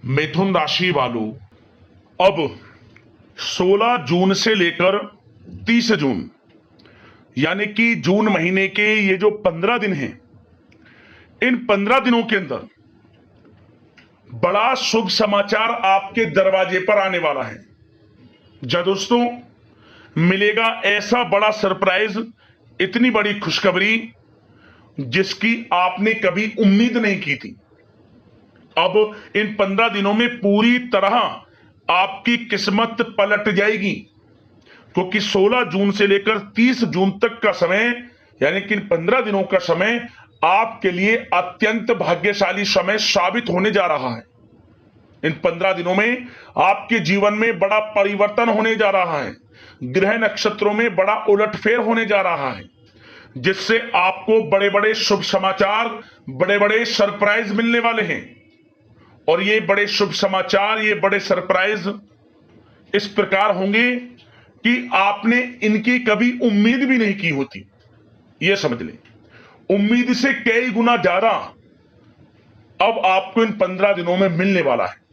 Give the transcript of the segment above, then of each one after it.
मिथुन राशि वालों, अब 16 जून से लेकर 30 जून यानी कि जून महीने के ये जो 15 दिन हैं, इन 15 दिनों के अंदर बड़ा शुभ समाचार आपके दरवाजे पर आने वाला है। जी दोस्तों, मिलेगा ऐसा बड़ा सरप्राइज, इतनी बड़ी खुशखबरी जिसकी आपने कभी उम्मीद नहीं की थी। अब इन 15 दिनों में पूरी तरह आपकी किस्मत पलट जाएगी, क्योंकि 16 जून से लेकर 30 जून तक का समय यानी कि इन 15 दिनों का समय आपके लिए अत्यंत भाग्यशाली समय साबित होने जा रहा है। इन 15 दिनों में आपके जीवन में बड़ा परिवर्तन होने जा रहा है। ग्रह नक्षत्रों में बड़ा उलटफेर होने जा रहा है, जिससे आपको बड़े बड़े शुभ समाचार, बड़े बड़े सरप्राइज मिलने वाले हैं। और ये बड़े शुभ समाचार, ये बड़े सरप्राइज इस प्रकार होंगे कि आपने इनकी कभी उम्मीद भी नहीं की होती। ये समझ लें, उम्मीद से कई गुना ज्यादा अब आपको इन 15 दिनों में मिलने वाला है।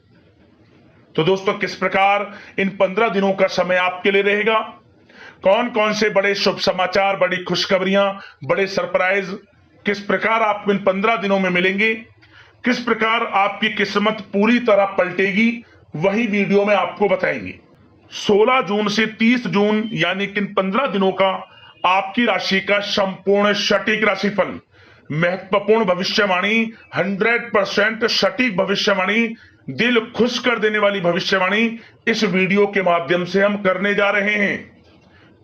तो दोस्तों, किस प्रकार इन 15 दिनों का समय आपके लिए रहेगा, कौन कौन से बड़े शुभ समाचार, बड़ी खुशखबरियां, बड़े सरप्राइज किस प्रकार आपको इन 15 दिनों में मिलेंगे, किस प्रकार आपकी किस्मत पूरी तरह पलटेगी, वही वीडियो में आपको बताएंगे। 16 जून से 30 जून यानी कि इन 15 दिनों का आपकी राशि का संपूर्ण सटीक राशिफल, महत्वपूर्ण भविष्यवाणी, 100% सटीक भविष्यवाणी, दिल खुश कर देने वाली भविष्यवाणी इस वीडियो के माध्यम से हम करने जा रहे हैं।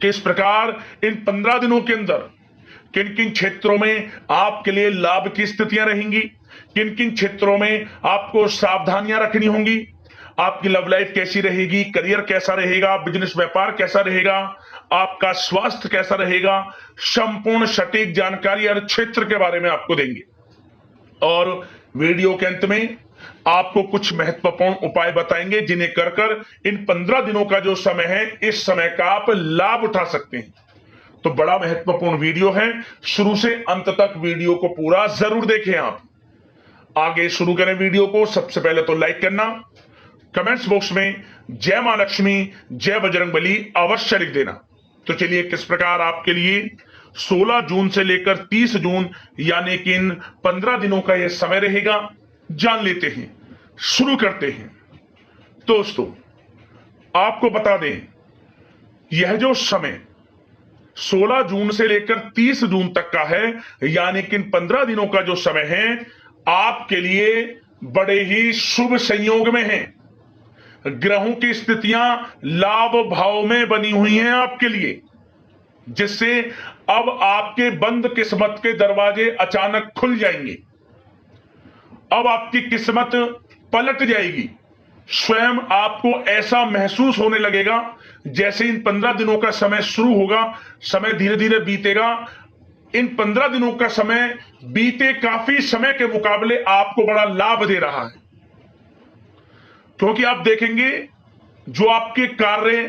किस प्रकार इन 15 दिनों के अंदर किन किन क्षेत्रों में आपके लिए लाभ की स्थितियां रहेंगी, किन किन क्षेत्रों में आपको सावधानियां रखनी होंगी, आपकी लव लाइफ कैसी रहेगी, करियर कैसा रहेगा, बिजनेस व्यापार कैसा रहेगा, आपका स्वास्थ्य कैसा रहेगा, संपूर्ण सटीक जानकारी हर क्षेत्र के बारे में आपको देंगे। और वीडियो के अंत में आपको कुछ महत्वपूर्ण उपाय बताएंगे, जिन्हें कर कर इन 15 दिनों का जो समय है, इस समय का आप लाभ उठा सकते हैं। तो बड़ा महत्वपूर्ण वीडियो है, शुरू से अंत तक वीडियो को पूरा जरूर देखें। आप आगे शुरू करें वीडियो को। सबसे पहले तो लाइक करना, कमेंट्स बॉक्स में जय मां लक्ष्मी, जय बजरंगबली अवश्य लिख देना। तो चलिए, किस प्रकार आपके लिए 16 जून से लेकर 30 जून यानी कि इन 15 दिनों का यह समय रहेगा, जान लेते हैं, शुरू करते हैं। दोस्तों, आपको बता दें, यह जो समय 16 जून से लेकर 30 जून तक का है, यानी कि इन 15 दिनों का जो समय है, आपके लिए बड़े ही शुभ संयोग में है। ग्रहों की स्थितियां लाभ भाव में बनी हुई हैं आपके लिए, जिससे अब आपके बंद किस्मत के दरवाजे अचानक खुल जाएंगे। अब आपकी किस्मत पलट जाएगी। स्वयं आपको ऐसा महसूस होने लगेगा जैसे इन 15 दिनों का समय शुरू होगा, समय धीरे धीरे बीतेगा। इन 15 दिनों का समय बीते काफी समय के मुकाबले आपको बड़ा लाभ दे रहा है, क्योंकि आप देखेंगे जो आपके कार्य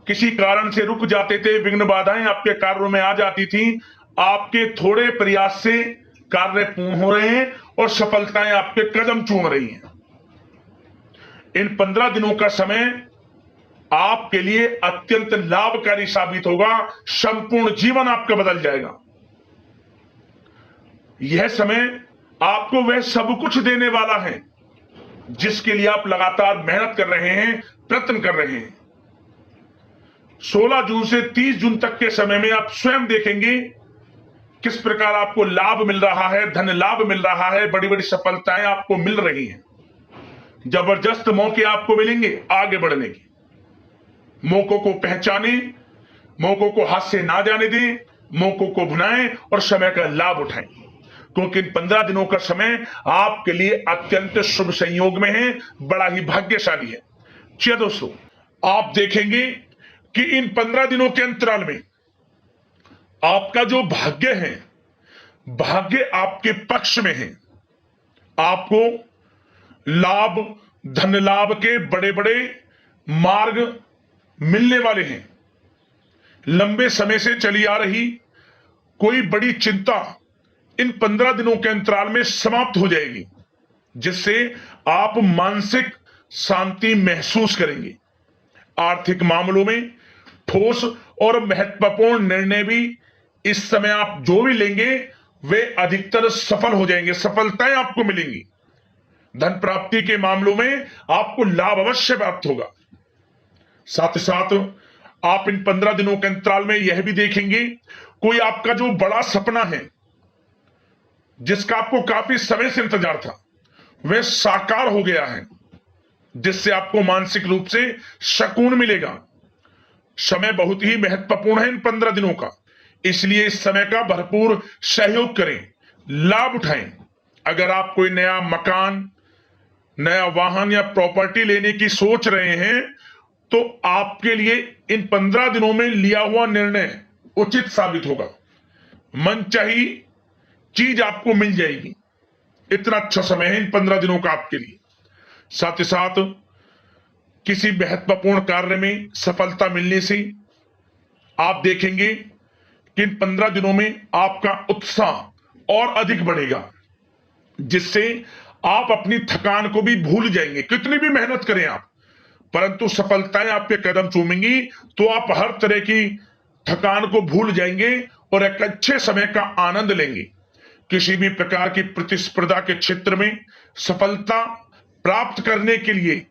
किसी कारण से रुक जाते थे, विघ्न बाधाएं आपके कार्यों में आ जाती थी, आपके थोड़े प्रयास से कार्य पूर्ण हो रहे हैं और सफलताएं आपके कदम चूम रही हैं। इन 15 दिनों का समय आपके लिए अत्यंत लाभकारी साबित होगा। संपूर्ण जीवन आपका बदल जाएगा। यह समय आपको वह सब कुछ देने वाला है जिसके लिए आप लगातार मेहनत कर रहे हैं, प्रयत्न कर रहे हैं। 16 जून से 30 जून तक के समय में आप स्वयं देखेंगे किस प्रकार आपको लाभ मिल रहा है, धन लाभ मिल रहा है, बड़ी बड़ी सफलताएं आपको मिल रही हैं। जबरदस्त मौके आपको मिलेंगे आगे बढ़ने के। मौकों को पहचाने, मौकों को हाथ से ना जाने दें, मौकों को भुनाएं और समय का लाभ उठाएं, क्योंकि इन 15 दिनों का समय आपके लिए अत्यंत शुभ संयोग में है, बड़ा ही भाग्यशाली है। चलिए दोस्तों, आप देखेंगे कि इन 15 दिनों के अंतराल में आपका जो भाग्य है, भाग्य आपके पक्ष में है। आपको लाभ, धन लाभ के बड़े बड़े मार्ग मिलने वाले हैं। लंबे समय से चली आ रही कोई बड़ी चिंता इन 15 दिनों के अंतराल में समाप्त हो जाएगी, जिससे आप मानसिक शांति महसूस करेंगे। आर्थिक मामलों में ठोस और महत्वपूर्ण निर्णय भी इस समय आप जो भी लेंगे वे अधिकतर सफल हो जाएंगे, सफलताएं आपको मिलेंगी। धन प्राप्ति के मामलों में आपको लाभ अवश्य प्राप्त होगा। साथ ही साथ आप इन 15 दिनों के अंतराल में यह भी देखेंगे, कोई आपका जो बड़ा सपना है जिसका आपको काफी समय से इंतजार था, वह साकार हो गया है, जिससे आपको मानसिक रूप से सुकून मिलेगा। समय बहुत ही महत्वपूर्ण है इन 15 दिनों का, इसलिए इस समय का भरपूर सहयोग करें, लाभ उठाएं। अगर आप कोई नया मकान, नया वाहन या प्रॉपर्टी लेने की सोच रहे हैं तो आपके लिए इन 15 दिनों में लिया हुआ निर्णय उचित साबित होगा। मनचाही चीज आपको मिल जाएगी। इतना अच्छा समय है इन 15 दिनों का आपके लिए। साथ ही साथ किसी महत्वपूर्ण कार्य में सफलता मिलने से आप देखेंगे कि इन 15 दिनों में आपका उत्साह और अधिक बढ़ेगा, जिससे आप अपनी थकान को भी भूल जाएंगे। कितनी भी मेहनत करें आप, परंतु सफलताएं आपके कदम चूमेंगी तो आप हर तरह की थकान को भूल जाएंगे और एक अच्छे समय का आनंद लेंगे। किसी भी प्रकार की प्रतिस्पर्धा के क्षेत्र में सफलता प्राप्त करने के लिए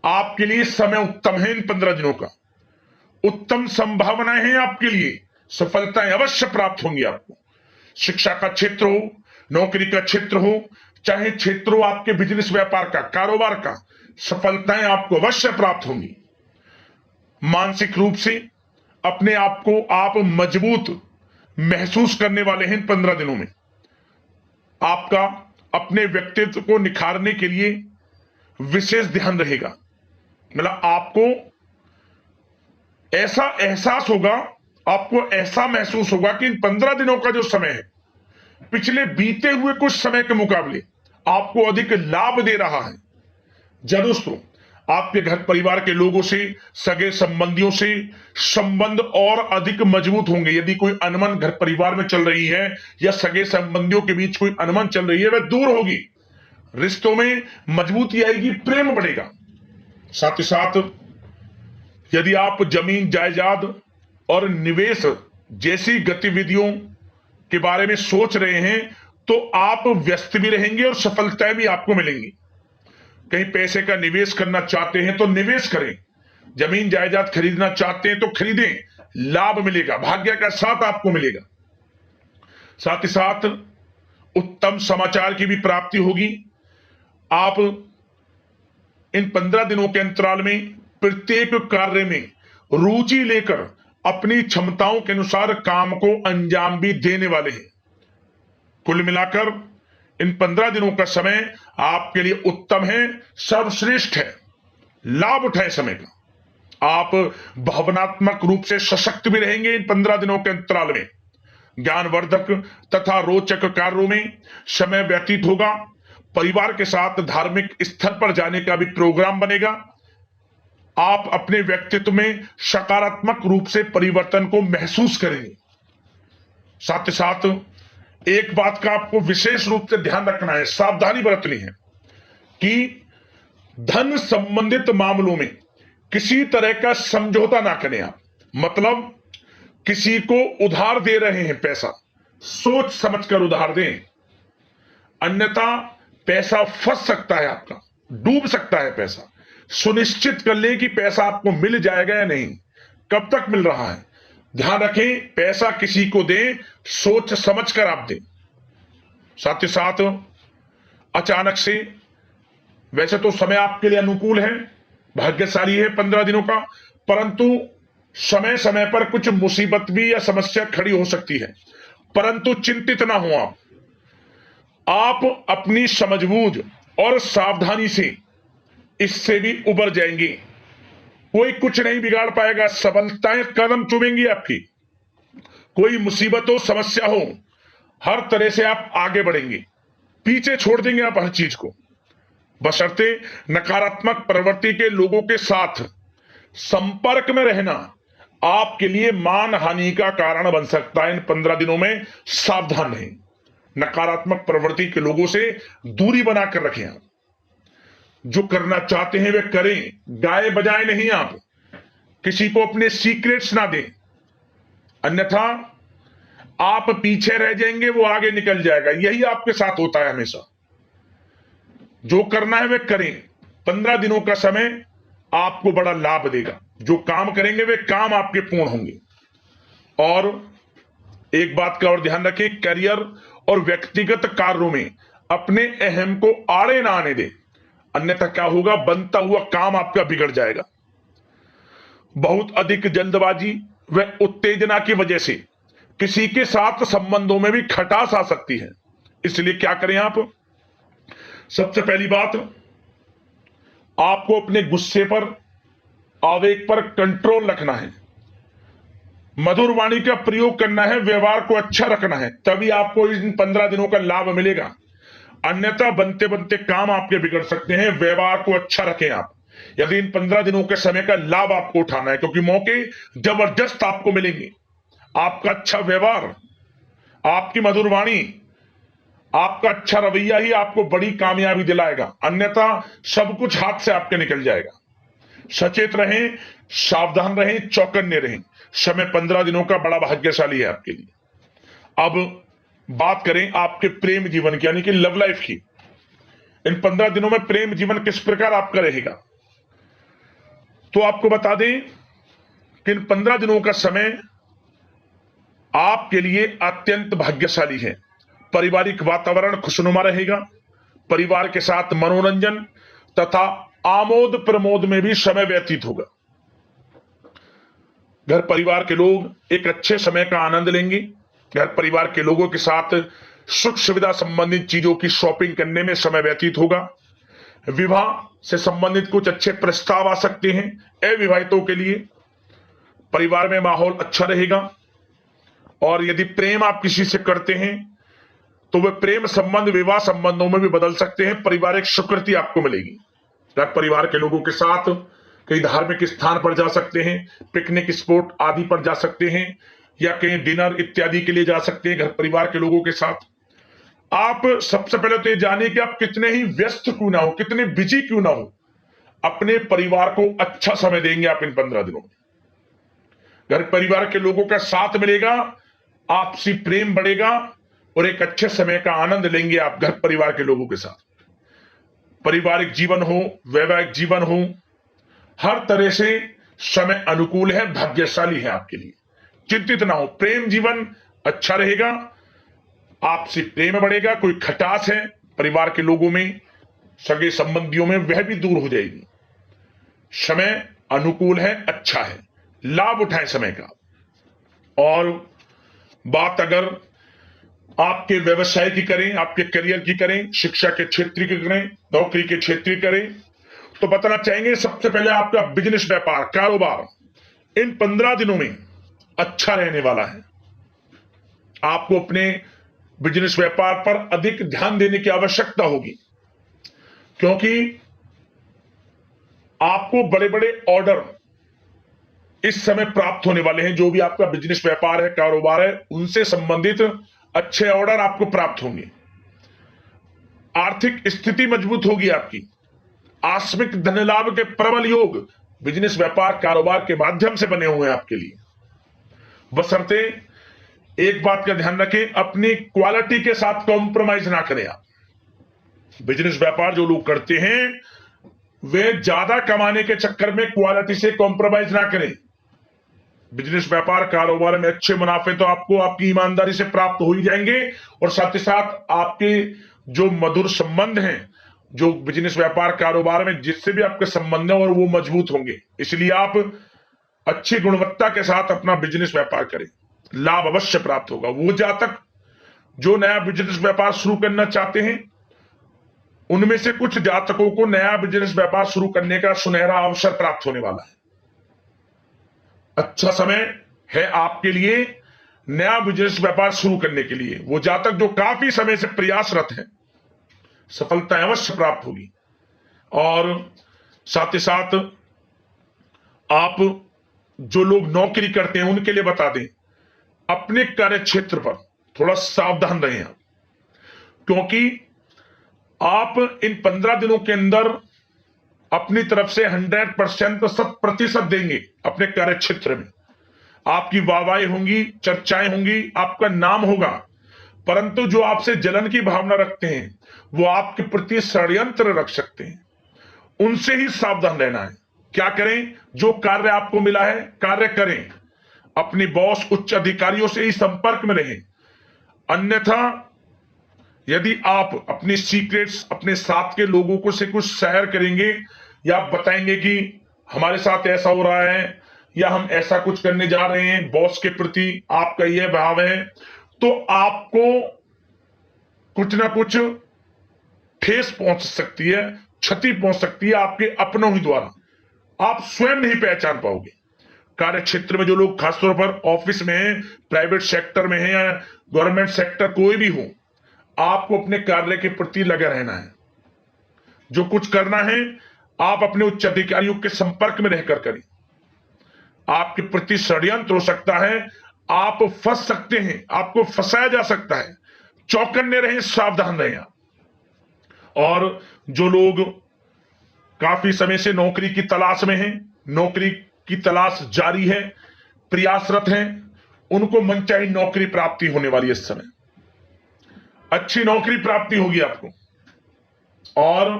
आपके लिए समय उत्तम है। इन 15 दिनों का उत्तम संभावनाएं हैं आपके लिए, सफलताएं अवश्य प्राप्त होंगी आपको। शिक्षा का क्षेत्र हो, नौकरी का क्षेत्र हो, चाहे क्षेत्र हो आपके बिजनेस व्यापार का, कारोबार का, सफलताएं आपको अवश्य प्राप्त होंगी। मानसिक रूप से अपने आप को आप मजबूत महसूस करने वाले हैं इन 15 दिनों में। आपका अपने व्यक्तित्व को निखारने के लिए विशेष ध्यान रहेगा। मतलब आपको ऐसा एहसास होगा, आपको ऐसा महसूस होगा कि इन 15 दिनों का जो समय है पिछले बीते हुए कुछ समय के मुकाबले आपको अधिक लाभ दे रहा है। जब दोस्तों आपके घर परिवार के लोगों से, सगे संबंधियों से संबंध और अधिक मजबूत होंगे। यदि कोई अनबन घर परिवार में चल रही है या सगे संबंधियों के बीच कोई अनबन चल रही है, वह दूर होगी, रिश्तों में मजबूती आएगी, प्रेम बढ़ेगा। साथ ही साथ यदि आप जमीन जायदाद और निवेश जैसी गतिविधियों के बारे में सोच रहे हैं तो आप व्यस्त भी रहेंगे और सफलताएं भी आपको मिलेंगी। कहीं पैसे का निवेश करना चाहते हैं तो निवेश करें, जमीन जायदाद खरीदना चाहते हैं तो खरीदें, लाभ मिलेगा, भाग्य का साथ आपको मिलेगा। साथ ही साथ उत्तम समाचार की भी प्राप्ति होगी। आप इन 15 दिनों के अंतराल में प्रत्येक कार्य में रुचि लेकर अपनी क्षमताओं के अनुसार काम को अंजाम भी देने वाले हैं। कुल मिलाकर इन 15 दिनों का समय आपके लिए उत्तम है, सर्वश्रेष्ठ है। लाभ उठाएं समय का। आप भावनात्मक रूप से सशक्त भी रहेंगे इन 15 दिनों के अंतराल में। ज्ञानवर्धक तथा रोचक कार्यों में समय व्यतीत होगा। परिवार के साथ धार्मिक स्थल पर जाने का भी प्रोग्राम बनेगा। आप अपने व्यक्तित्व में सकारात्मक रूप से परिवर्तन को महसूस करेंगे। साथ ही साथ एक बात का आपको विशेष रूप से ध्यान रखना है, सावधानी बरतनी है कि धन संबंधित मामलों में किसी तरह का समझौता ना करें आप। मतलब किसी को उधार दे रहे हैं पैसा, सोच समझकर उधार दें, अन्यथा पैसा फंस सकता है, आपका डूब सकता है पैसा। सुनिश्चित कर लें कि पैसा आपको मिल जाएगा या नहीं, कब तक मिल रहा है। ध्यान रखें, पैसा किसी को दें, सोच समझकर आप दें। साथ ही साथ अचानक से, वैसे तो समय आपके लिए अनुकूल है, भाग्यशाली है 15 दिनों का, परंतु समय समय पर कुछ मुसीबत भी या समस्या खड़ी हो सकती है। परंतु चिंतित ना हो आप अपनी समझबूझ और सावधानी से इससे भी उबर जाएंगे। कोई कुछ नहीं बिगाड़ पाएगा, सफलताएं कदम चूमेंगी आपकी। कोई मुसीबत हो, समस्या हो, हर तरह से आप आगे बढ़ेंगे, पीछे छोड़ देंगे आप हर चीज को। बशर्ते नकारात्मक प्रवृत्ति के लोगों के साथ संपर्क में रहना आपके लिए मान हानि का कारण बन सकता है। इन 15 दिनों में सावधान रहें। नकारात्मक प्रवृत्ति के लोगों से दूरी बनाकर रखें आप। जो करना चाहते हैं वे करें, गाए बजाए नहीं, आप किसी को अपने सीक्रेट्स ना दें, अन्यथा आप पीछे रह जाएंगे, वो आगे निकल जाएगा। यही आपके साथ होता है हमेशा। जो करना है वे करें। 15 दिनों का समय आपको बड़ा लाभ देगा। जो काम करेंगे वे काम आपके पूर्ण होंगे। और एक बात का और ध्यान रखें, करियर और व्यक्तिगत कार्यों में अपने अहम को आड़े ना आने दें, अन्यथा क्या होगा, बनता हुआ काम आपका बिगड़ जाएगा। बहुत अधिक जल्दबाजी व उत्तेजना की वजह से किसी के साथ संबंधों में भी खटास आ सकती है। इसलिए क्या करें आप, सबसे पहली बात, आपको अपने गुस्से पर, आवेग पर कंट्रोल रखना है, मधुर वाणी का प्रयोग करना है, व्यवहार को अच्छा रखना है, तभी आपको इन 15 दिनों का लाभ मिलेगा। अन्यथा बनते बनते काम आपके बिगड़ सकते हैं। व्यवहार को अच्छा रखें आप, यदि इन 15 दिनों के समय का लाभ आपको उठाना है, क्योंकि मौके जबरदस्त आपको मिलेंगे। आपका अच्छा व्यवहार, आपकी मधुर वाणी, आपका अच्छा रवैया ही आपको बड़ी कामयाबी दिलाएगा, अन्यथा सब कुछ हाथ से आपके निकल जाएगा। सचेत रहें, सावधान रहें, चौकन्ने रहें। समय 15 दिनों का बड़ा भाग्यशाली है आपके लिए। अब बात करें आपके प्रेम जीवन की, यानी कि लव लाइफ की। इन 15 दिनों में प्रेम जीवन किस प्रकार आपका रहेगा, तो आपको बता दें कि इन 15 दिनों का समय आपके लिए अत्यंत भाग्यशाली है। पारिवारिक वातावरण खुशनुमा रहेगा। परिवार के साथ मनोरंजन तथा आमोद प्रमोद में भी समय व्यतीत होगा। घर परिवार के लोग एक अच्छे समय का आनंद लेंगे। घर परिवार के लोगों के साथ सुख सुविधा संबंधित चीजों की शॉपिंग करने में समय व्यतीत होगा। विवाह से संबंधित कुछ अच्छे प्रस्ताव आ सकते हैं अविवाहितों के लिए। परिवार में माहौल अच्छा रहेगा। और यदि प्रेम आप किसी से करते हैं तो वे प्रेम संबंध विवाह संबंधों में भी बदल सकते हैं। पारिवारिक स्वीकृति आपको मिलेगी। घर परिवार के लोगों के साथ कई धार्मिक स्थान पर जा सकते हैं, पिकनिक स्पॉट आदि पर जा सकते हैं, या कहीं डिनर इत्यादि के लिए जा सकते हैं घर परिवार के लोगों के साथ। आप सबसे पहले तो ये जानिए कि आप कितने ही व्यस्त क्यों ना हो, कितने बिजी क्यों ना हो, अपने परिवार को अच्छा समय देंगे आप इन 15 दिनों में। घर परिवार के लोगों का साथ मिलेगा, आपसी प्रेम बढ़ेगा और एक अच्छे समय का आनंद लेंगे आप घर परिवार के लोगों के साथ। पारिवारिक जीवन हो, वैवाहिक जीवन हो, हर तरह से समय अनुकूल है, भाग्यशाली है आपके लिए। चिंतित ना हो, प्रेम जीवन अच्छा रहेगा, आपसी प्रेम बढ़ेगा। कोई खटास है परिवार के लोगों में, सगे संबंधियों में, वह भी दूर हो जाएगी। समय अनुकूल है, अच्छा है, लाभ उठाएं समय का। और बात अगर आपके व्यवसाय की करें, आपके करियर की करें, शिक्षा के क्षेत्र की करें, नौकरी के क्षेत्र की करें, तो बताना चाहेंगे सबसे पहले आपका बिजनेस, व्यापार, कारोबार इन 15 दिनों में अच्छा रहने वाला है। आपको अपने बिजनेस व्यापार पर अधिक ध्यान देने की आवश्यकता होगी, क्योंकि आपको बड़े बड़े ऑर्डर इस समय प्राप्त होने वाले हैं। जो भी आपका बिजनेस व्यापार है, कारोबार है, उनसे संबंधित अच्छे ऑर्डर आपको प्राप्त होंगे। आर्थिक स्थिति मजबूत होगी आपकी। आकस्मिक धन लाभ के प्रबल योग बिजनेस व्यापार कारोबार के माध्यम से बने हुए हैं आपके लिए। बशर्ते एक बात का ध्यान रखें, अपनी क्वालिटी के साथ कॉम्प्रोमाइज ना करें आप। बिजनेस व्यापार जो लोग करते हैं वे ज्यादा कमाने के चक्कर में क्वालिटी से कॉम्प्रोमाइज ना करें। बिजनेस व्यापार कारोबार में अच्छे मुनाफे तो आपको आपकी ईमानदारी से प्राप्त हो ही जाएंगे, और साथ ही साथ आपके जो मधुर संबंध हैं, जो बिजनेस व्यापार कारोबार में जिससे भी आपके संबंध है, और वो मजबूत होंगे। इसलिए आप अच्छी गुणवत्ता के साथ अपना बिजनेस व्यापार करें, लाभ अवश्य प्राप्त होगा। वो जातक जो नया बिजनेस व्यापार शुरू करना चाहते हैं, उनमें से कुछ जातकों को नया बिजनेस व्यापार शुरू करने का सुनहरा अवसर प्राप्त होने वाला है। अच्छा समय है आपके लिए नया बिजनेस व्यापार शुरू करने के लिए। वो जातक जो काफी समय से प्रयासरत हैं, सफलता अवश्य प्राप्त होगी। और साथ ही साथ आप जो लोग नौकरी करते हैं उनके लिए बता दें, अपने कार्य क्षेत्र पर थोड़ा सावधान रहें आप। क्योंकि आप इन 15 दिनों के अंदर अपनी तरफ से 100% 100% देंगे अपने कार्य क्षेत्र में। आपकी वाहवाही होंगी, चर्चाएं होंगी, आपका नाम होगा, परंतु जो आपसे जलन की भावना रखते हैं वो आपके प्रति षड्यंत्र रख सकते हैं, उनसे ही सावधान रहना है। क्या करें? जो कार्य आपको मिला है कार्य करें, अपने बॉस उच्च अधिकारियों से ही संपर्क में रहें। अन्यथा यदि आप अपने सीक्रेट्स अपने साथ के लोगों को से कुछ शेयर करेंगे या बताएंगे कि हमारे साथ ऐसा हो रहा है या हम ऐसा कुछ करने जा रहे हैं, बॉस के प्रति आपका यह भाव है, तो आपको कुछ ना कुछ ठेस पहुंच सकती है, क्षति पहुंच सकती है आपके अपनों ही द्वारा। आप स्वयं नहीं पहचान पाओगे। कार्य क्षेत्र में जो लोग खासतौर पर ऑफिस में हैं, प्राइवेट सेक्टर में हैं या गवर्नमेंट सेक्टर कोई भी हो, आपको अपने कार्य के प्रति लगे रहना है। जो कुछ करना है आप अपने उच्च अधिकारियों के संपर्क में रहकर करें। आपके प्रति षड्यंत्र हो सकता है, आप फंस सकते हैं, आपको फंसाया जा सकता है। चौकन्ने रहें, सावधान रहें। और जो लोग काफी समय से नौकरी की तलाश में हैं, नौकरी की तलाश जारी है, प्रयासरत हैं, उनको मनचाही नौकरी प्राप्ति होने वाली है। इस समय अच्छी नौकरी प्राप्ति होगी आपको। और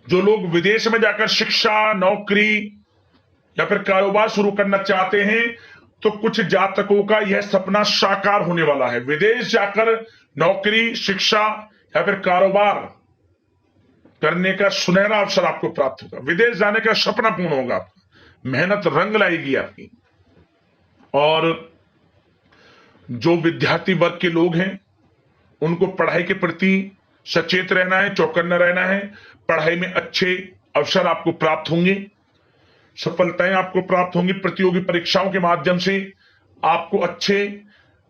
जो लोग विदेश में जाकर शिक्षा, नौकरी या फिर कारोबार शुरू करना चाहते हैं, तो कुछ जातकों का यह सपना साकार होने वाला है। विदेश जाकर नौकरी, शिक्षा या फिर कारोबार करने का सुनहरा अवसर आपको प्राप्त होगा। विदेश जाने का सपना पूर्ण होगा आपका, मेहनत रंग लाएगी आपकी। और जो विद्यार्थी वर्ग के लोग हैं उनको पढ़ाई के प्रति सचेत रहना है, चौकन्ना रहना है। पढ़ाई में अच्छे अवसर आपको प्राप्त होंगे, सफलताएं आपको प्राप्त होंगी। प्रतियोगी परीक्षाओं के माध्यम से आपको अच्छे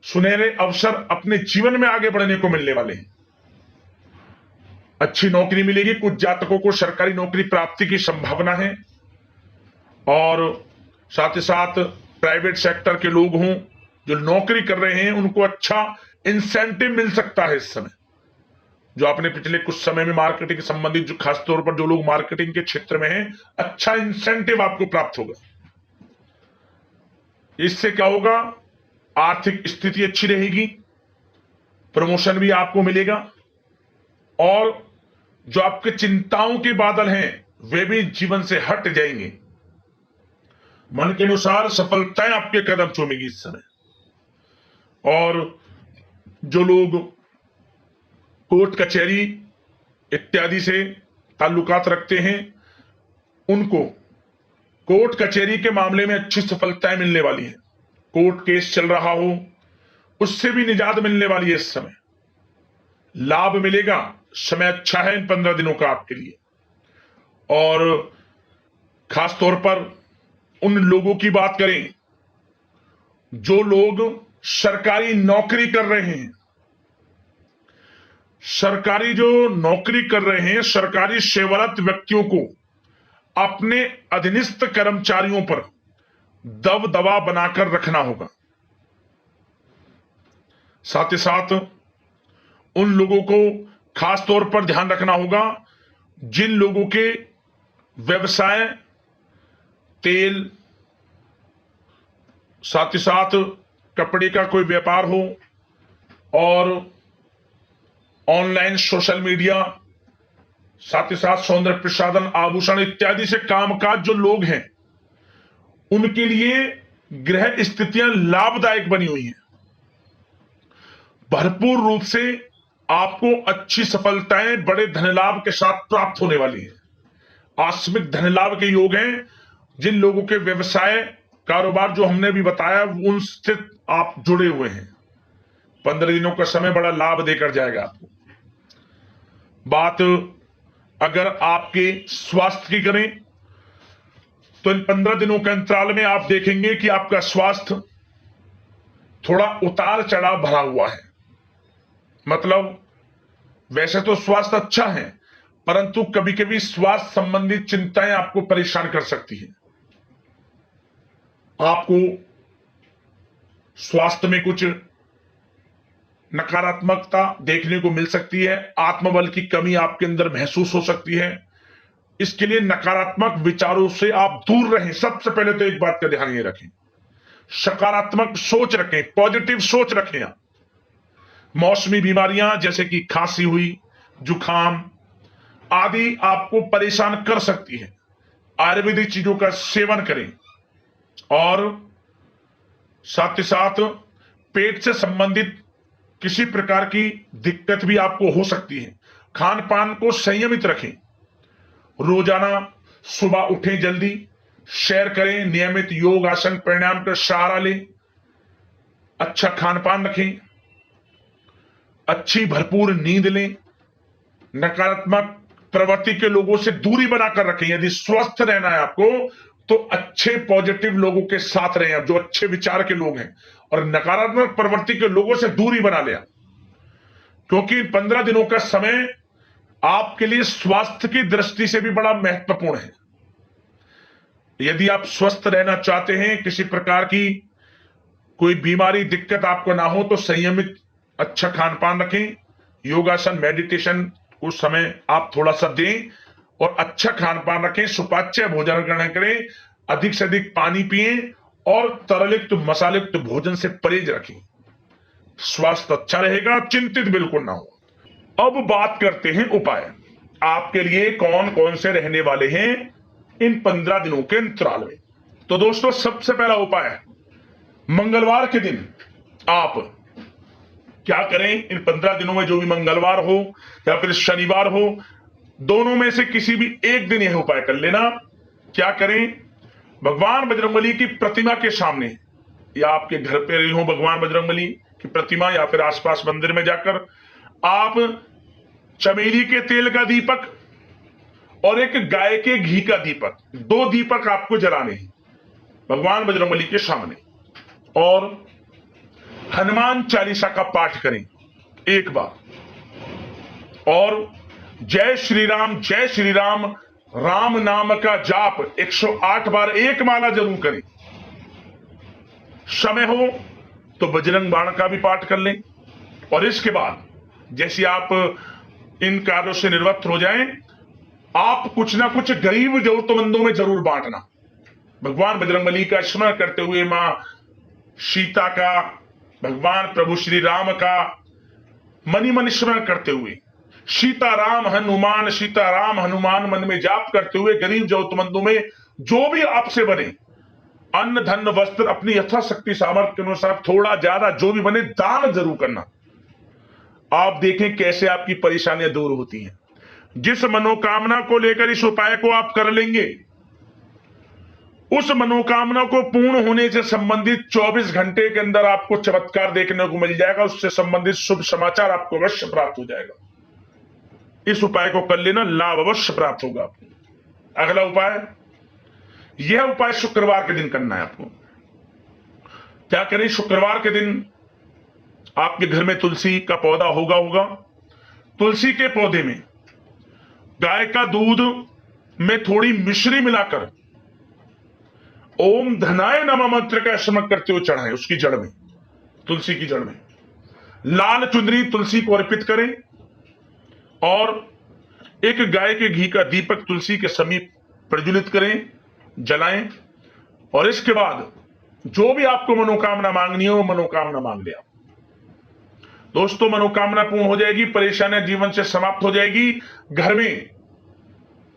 सुनहरे अवसर अपने जीवन में आगे बढ़ने को मिलने वाले हैं। अच्छी नौकरी मिलेगी। कुछ जातकों को सरकारी नौकरी प्राप्ति की संभावना है। और साथ ही साथ प्राइवेट सेक्टर के लोग हों जो नौकरी कर रहे हैं, उनको अच्छा इंसेंटिव मिल सकता है इस समय। जो आपने पिछले कुछ समय में मार्केटिंग के संबंधित, जो खासतौर पर जो लोग मार्केटिंग के क्षेत्र में हैं, अच्छा इंसेंटिव आपको प्राप्त होगा। इससे क्या होगा? आर्थिक स्थिति अच्छी रहेगी, प्रमोशन भी आपको मिलेगा, और जो आपके चिंताओं के बादल हैं वे भी जीवन से हट जाएंगे। मन के अनुसार सफलताएं आपके कदम चूमेगी इस समय। और जो लोग कोर्ट कचहरी इत्यादि से ताल्लुकात रखते हैं, उनको कोर्ट कचहरी के मामले में अच्छी सफलताएं मिलने वाली हैं। कोर्ट केस चल रहा हो उससे भी निजात मिलने वाली है इस समय। लाभ मिलेगा, समय अच्छा है इन 15 दिनों का आपके लिए। और खास तौर पर उन लोगों की बात करें जो लोग सरकारी नौकरी कर रहे हैं। सरकारी जो नौकरी कर रहे हैं, सरकारी सेवारत व्यक्तियों को अपने अधीनस्थ कर्मचारियों पर दबदबा बनाकर रखना होगा। साथ ही साथ उन लोगों को खास तौर पर ध्यान रखना होगा जिन लोगों के व्यवसाय तेल, साथ ही साथ कपड़े का कोई व्यापार हो, और ऑनलाइन सोशल मीडिया, साथ ही साथ सौंदर्य प्रसाधन, आभूषण इत्यादि से कामकाज जो लोग हैं, उनके लिए ग्रह स्थितियां लाभदायक बनी हुई हैं। भरपूर रूप से आपको अच्छी सफलताएं बड़े धनलाभ के साथ प्राप्त होने वाली है। आकस्मिक धनलाभ के योग हैं। जिन लोगों के व्यवसाय कारोबार जो हमने भी बताया उनसे आप जुड़े हुए हैं, 15 दिनों का समय बड़ा लाभ देकर जाएगा आपको। बात अगर आपके स्वास्थ्य की करें तो इन 15 दिनों के अंतराल में आप देखेंगे कि आपका स्वास्थ्य थोड़ा उतार चढ़ाव भरा हुआ है। मतलब वैसे तो स्वास्थ्य अच्छा है, परंतु कभी कभी स्वास्थ्य संबंधित चिंताएं आपको परेशान कर सकती हैं। आपको स्वास्थ्य में कुछ नकारात्मकता देखने को मिल सकती है, आत्मबल की कमी आपके अंदर महसूस हो सकती है। इसके लिए नकारात्मक विचारों से आप दूर रहें। सबसे पहले तो एक बात का ध्यान ये रखें, सकारात्मक सोच रखें, पॉजिटिव सोच रखें। आप मौसमी बीमारियां जैसे कि खांसी हुई, जुखाम आदि आपको परेशान कर सकती है। आयुर्वेदिक चीजों का सेवन करें और साथ ही साथ पेट से संबंधित किसी प्रकार की दिक्कत भी आपको हो सकती है। खान पान को संयमित रखें। रोजाना सुबह उठें, जल्दी सैर करें, नियमित योग आसन प्राणायाम का सहारा लें, अच्छा खान पान रखें, अच्छी भरपूर नींद लें, नकारात्मक प्रवृत्ति के लोगों से दूरी बनाकर रखें। यदि स्वस्थ रहना है आपको तो अच्छे पॉजिटिव लोगों के साथ रहें, जो अच्छे विचार के लोग हैं, और नकारात्मक प्रवृत्ति के लोगों से दूरी बना लिया, क्योंकि 15 दिनों का समय आपके लिए स्वास्थ्य की दृष्टि से भी बड़ा महत्वपूर्ण है। यदि आप स्वस्थ रहना चाहते हैं, किसी प्रकार की कोई बीमारी दिक्कत आपको ना हो, तो संयमित अच्छा खान पान रखें, योगासन मेडिटेशन उस समय आप थोड़ा सा दें और अच्छा खान पान रखें, सुपाच्य भोजन ग्रहण करें, अधिक से अधिक पानी पिएं और तरलयुक्त मसालेयुक्त भोजन से परहेज रखें। स्वास्थ्य अच्छा रहेगा, चिंतित बिल्कुल ना हो। अब बात करते हैं उपाय। आपके लिए कौन कौन से रहने वाले हैं इन 15 दिनों के अंतराल में। तो दोस्तों, सबसे पहला उपाय है, मंगलवार के दिन आप क्या करें, इन 15 दिनों में जो भी मंगलवार हो या फिर शनिवार हो, दोनों में से किसी भी एक दिन यह उपाय कर लेना। क्या करें, भगवान बजरंगबली की प्रतिमा के सामने या आपके घर पे रही हो भगवान बजरंगबली की प्रतिमा, या फिर आसपास मंदिर में जाकर आप चमेली के तेल का दीपक और एक गाय के घी का दीपक, 2 दीपक आपको जलाने हैं भगवान बजरंगबली के सामने, और हनुमान चालीसा का पाठ करें एक बार, और जय श्री राम राम नाम का जाप 108 बार एक माला जरूर करें। समय हो तो बजरंग बाण का भी पाठ कर लें, और इसके बाद जैसे आप इन कार्यों से निवृत्त हो जाएं, आप कुछ ना कुछ गरीब जरूरतमंदों में जरूर बांटना। भगवान बजरंगबली का स्मरण करते हुए, मां सीता का, भगवान प्रभु श्री राम का मनी मन स्मरण करते हुए, सीताराम हनुमान मन में जाप करते हुए, गरीब जरूरतमंदों में जो भी आपसे बने, अन्न धन वस्त्र अपनी यथाशक्ति सामर्थ्य के अनुसार थोड़ा ज्यादा जो भी बने दान जरूर करना। आप देखें कैसे आपकी परेशानियां दूर होती हैं। जिस मनोकामना को लेकर इस उपाय को आप कर लेंगे, उस मनोकामना को पूर्ण होने से संबंधित 24 घंटे के अंदर आपको चमत्कार देखने को मिल जाएगा। उससे संबंधित शुभ समाचार आपको अवश्य प्राप्त हो जाएगा। इस उपाय को कर लेना, लाभ अवश्य प्राप्त होगा आपको। अगला उपाय, यह उपाय शुक्रवार के दिन करना है आपको। क्या करें, शुक्रवार के दिन आपके घर में तुलसी का पौधा होगा। तुलसी के पौधे में गाय का दूध में थोड़ी मिश्री मिलाकर ओम धनाय नमः मंत्र का स्मरण करते हुए चढ़ाएं। उसकी जड़ में, तुलसी की जड़ में लाल चुनरी तुलसी को अर्पित करें, और एक गाय के घी का दीपक तुलसी के समीप प्रज्वलित करें, जलाएं, और इसके बाद जो भी आपको मनोकामना मांगनी हो, मनोकामना मांग ले। दोस्तों, मनोकामना पूर्ण हो जाएगी, परेशानियां जीवन से समाप्त हो जाएगी, घर में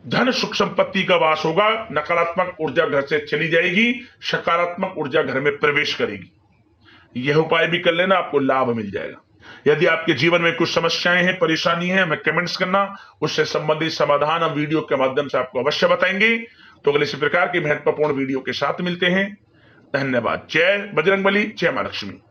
धन सुख संपत्ति का वास होगा, नकारात्मक ऊर्जा घर से चली जाएगी, सकारात्मक ऊर्जा घर में प्रवेश करेगी। यह उपाय भी कर लेना, आपको लाभ मिल जाएगा। यदि आपके जीवन में कुछ समस्याएं हैं, परेशानी है, हमें कमेंट्स करना, उससे संबंधित समाधान हम वीडियो के माध्यम से आपको अवश्य बताएंगे। तो अगले इसी प्रकार की महत्वपूर्ण वीडियो के साथ मिलते हैं। धन्यवाद। जय बजरंगबली, जय मां लक्ष्मी।